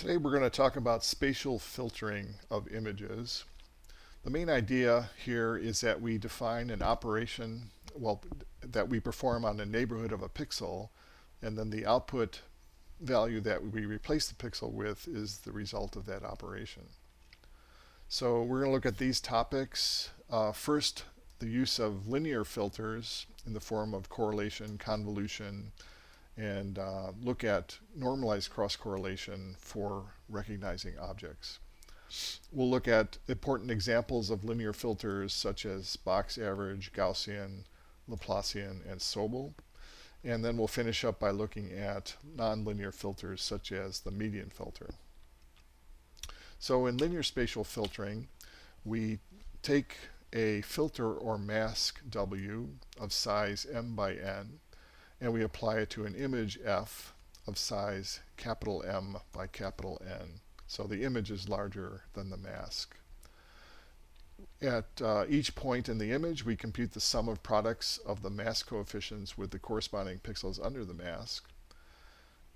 Today we're going to talk about spatial filtering of images. The main idea here is that we define an operation, that we perform on the neighborhood of a pixel, and then the output value that we replace the pixel with is the result of that operation. So we're going to look at these topics. First, the use of linear filters in the form of correlation, convolution, and look at normalized cross-correlation for recognizing objects. We'll look at important examples of linear filters such as box average, Gaussian, Laplacian, and Sobel. And then we'll finish up by looking at nonlinear filters such as the median filter. So in linear spatial filtering, we take a filter or mask W of size m by n, and we apply it to an image f of size capital M by capital N. So the image is larger than the mask. At each point in the image, we compute the sum of products of the mask coefficients with the corresponding pixels under the mask.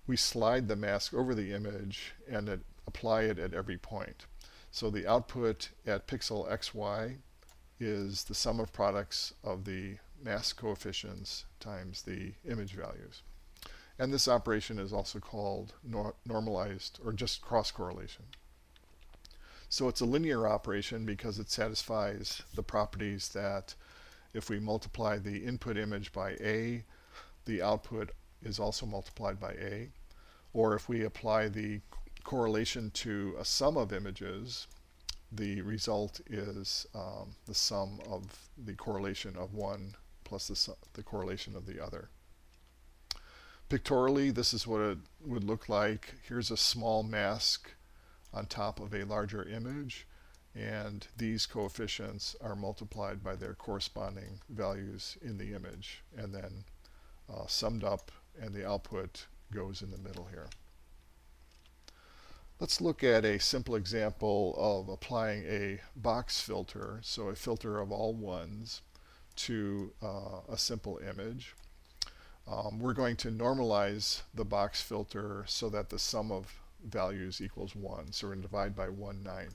We slide the mask over the image and apply it at every point. So the output at pixel xy is the sum of products of the mask coefficients times the image values. And this operation is also called normalized or just cross-correlation. So it's a linear operation because it satisfies the properties that if we multiply the input image by A, the output is also multiplied by A. Or if we apply the correlation to a sum of images, the result is the sum of the correlation of one plus the correlation of the other. Pictorially, this is what it would look like. Here's a small mask on top of a larger image, and these coefficients are multiplied by their corresponding values in the image, and then summed up, and the output goes in the middle here. Let's look at a simple example of applying a box filter, so a filter of all ones, to a simple image. We're going to normalize the box filter so that the sum of values equals 1. So we're going to divide by 1/9.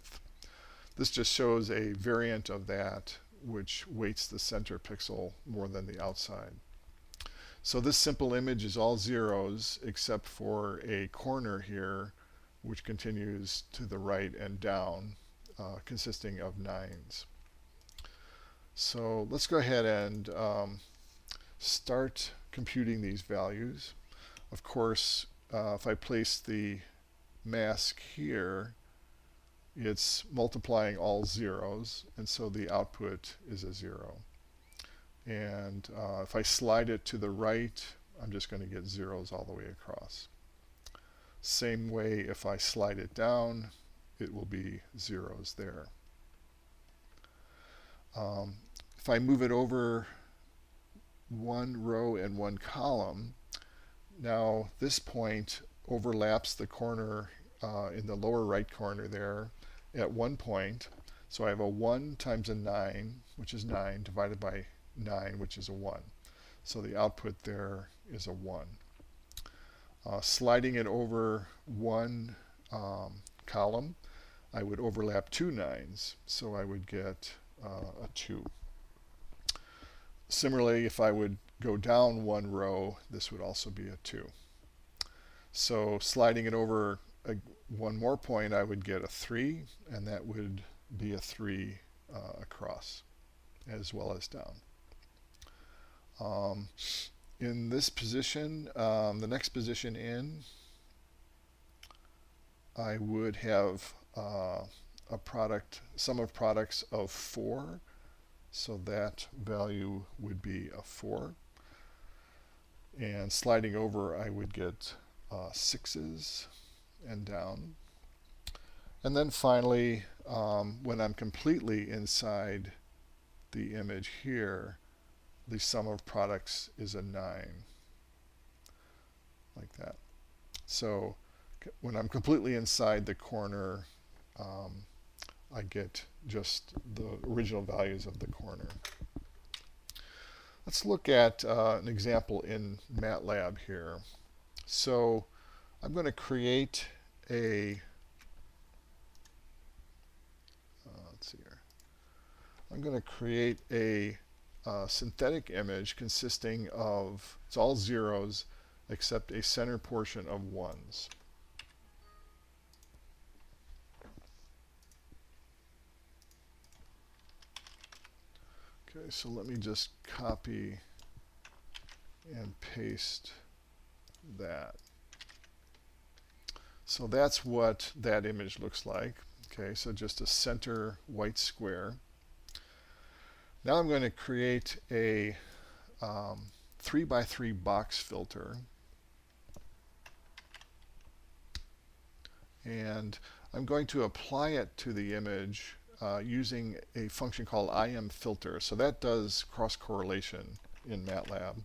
This just shows a variant of that which weights the center pixel more than the outside. So this simple image is all zeros except for a corner here which continues to the right and down, consisting of 9s. So let's go ahead and start computing these values. Of course, if I place the mask here, it's multiplying all zeros, and so the output is a 0. And if I slide it to the right, I'm just going to get zeros all the way across. Same way, if I slide it down, it will be zeros there. If I move it over one row and one column, now this point overlaps the corner in the lower right corner there at one point. So I have a 1 times a 9, which is 9, divided by 9, which is a 1. So the output there is a 1. Sliding it over one column, I would overlap two 9s, so I would get a 2. Similarly, if I would go down one row, this would also be a 2. So sliding it over one more point, I would get a 3, and that would be a 3 across, as well as down. In this position, the next position in, I would have a product, sum of products of 4, so that value would be a 4. And sliding over, I would get 6s and down. And then finally, when I'm completely inside the image here, the sum of products is a 9, like that. So when I'm completely inside the corner, I get just the original values of the corner. Let's look at an example in MATLAB here. So I'm going to create a, let's see here. I'm going to create a synthetic image consisting of, it's all zeros except a center portion of ones. Okay, so let me just copy and paste that. So that's what that image looks like. Okay, so just a center white square. Now I'm going to create a 3x3 box filter. And I'm going to apply it to the image using a function called IMFilter. So that does cross correlation in MATLAB.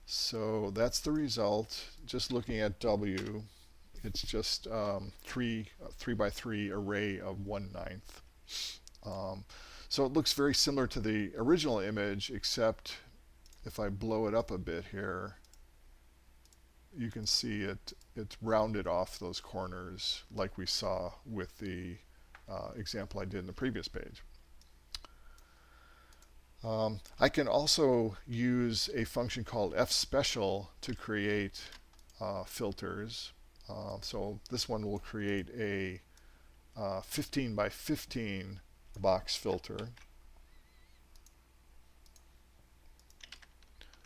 So that's the result. Just looking at W, it's just 3x3 array of 1/9. So it looks very similar to the original image, except if I blow it up a bit here, you can see it's rounded off those corners like we saw with the example I did in the previous page. I can also use a function called fSpecial to create filters. So this one will create a 15x15 box filter.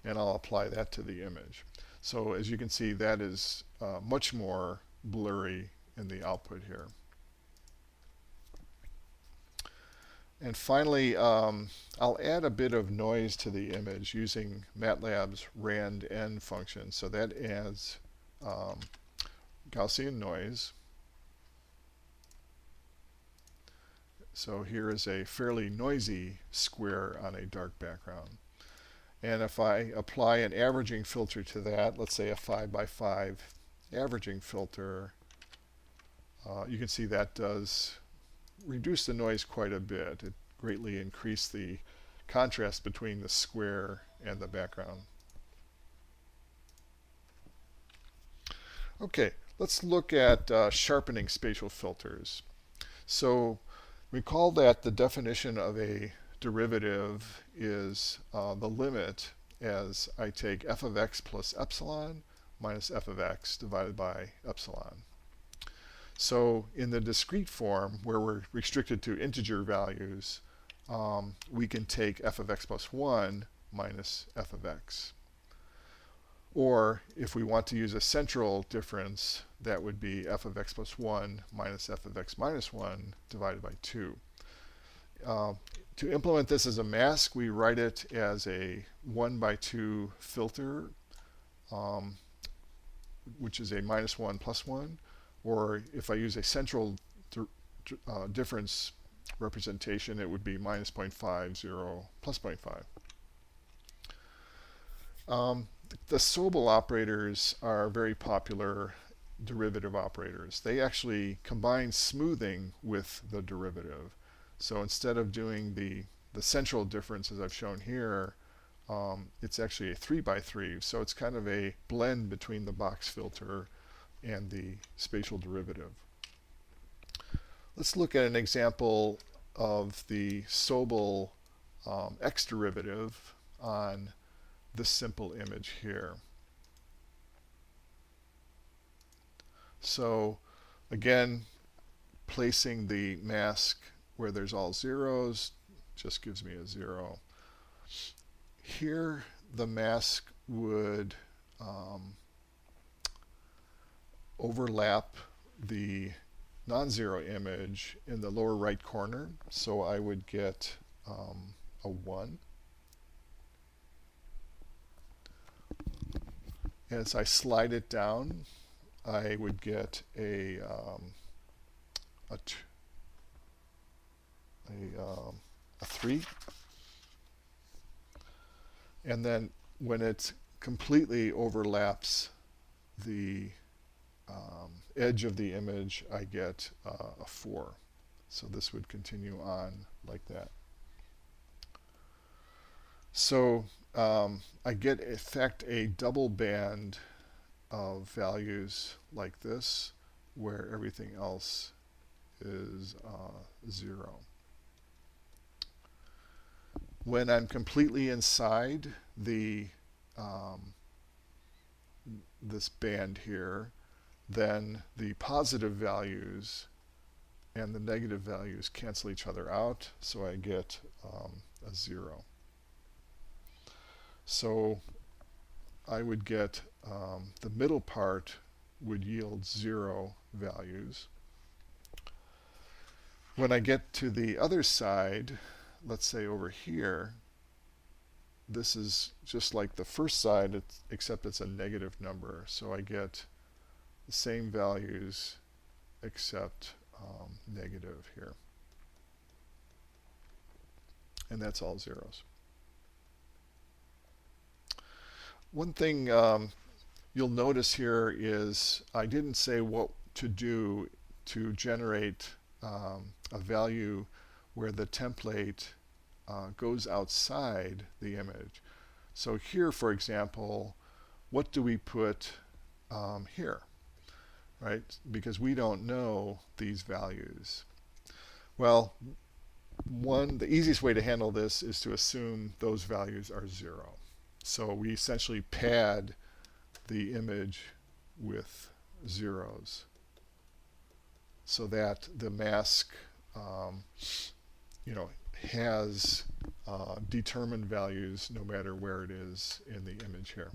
And I'll apply that to the image. So as you can see, that is much more blurry in the output here. And finally, I'll add a bit of noise to the image using MATLAB's rand_n function. So that adds Gaussian noise. So here is a fairly noisy square on a dark background. And if I apply an averaging filter to that, let's say a 5x5 averaging filter, you can see that does reduce the noise quite a bit. It greatly increased the contrast between the square and the background. Okay, let's look at sharpening spatial filters. So recall that the definition of a derivative is the limit as I take f of x plus epsilon minus f of x divided by epsilon. So in the discrete form, where we're restricted to integer values, we can take f of x plus 1 minus f of x. Or if we want to use a central difference, that would be f of x plus 1 minus f of x minus 1 divided by 2. To implement this as a mask, we write it as a 1/2 filter, which is a -1 plus 1. Or if I use a central difference representation, it would be -0.5, 0, plus 0.5. The Sobel operators are very popular derivative operators. They actually combine smoothing with the derivative. So instead of doing the central difference as I've shown here, it's actually a 3x3. So it's kind of a blend between the box filter and the spatial derivative. Let's look at an example of the Sobel x derivative on this simple image here. So again, placing the mask where there's all zeros just gives me a 0. Here the mask would overlap the non-zero image in the lower right corner, so I would get a 1. As I slide it down, I would get a 3. And then when it completely overlaps the edge of the image, I get a 4. So this would continue on like that. So I get in fact a double band of values like this, where everything else is 0. When I'm completely inside the this band here, then the positive values and the negative values cancel each other out, so I get a 0. So I would get the middle part would yield 0 values. When I get to the other side, let's say over here, this is just like the first side, except it's a negative number. So I get the same values except negative here. And that's all zeros. One thing you'll notice here is I didn't say what to do to generate a value where the template goes outside the image. So here, for example, what do we put here, right? Because we don't know these values. Well, the easiest way to handle this is to assume those values are 0. So we essentially pad the image with zeros so that the mask has determined values no matter where it is in the image here.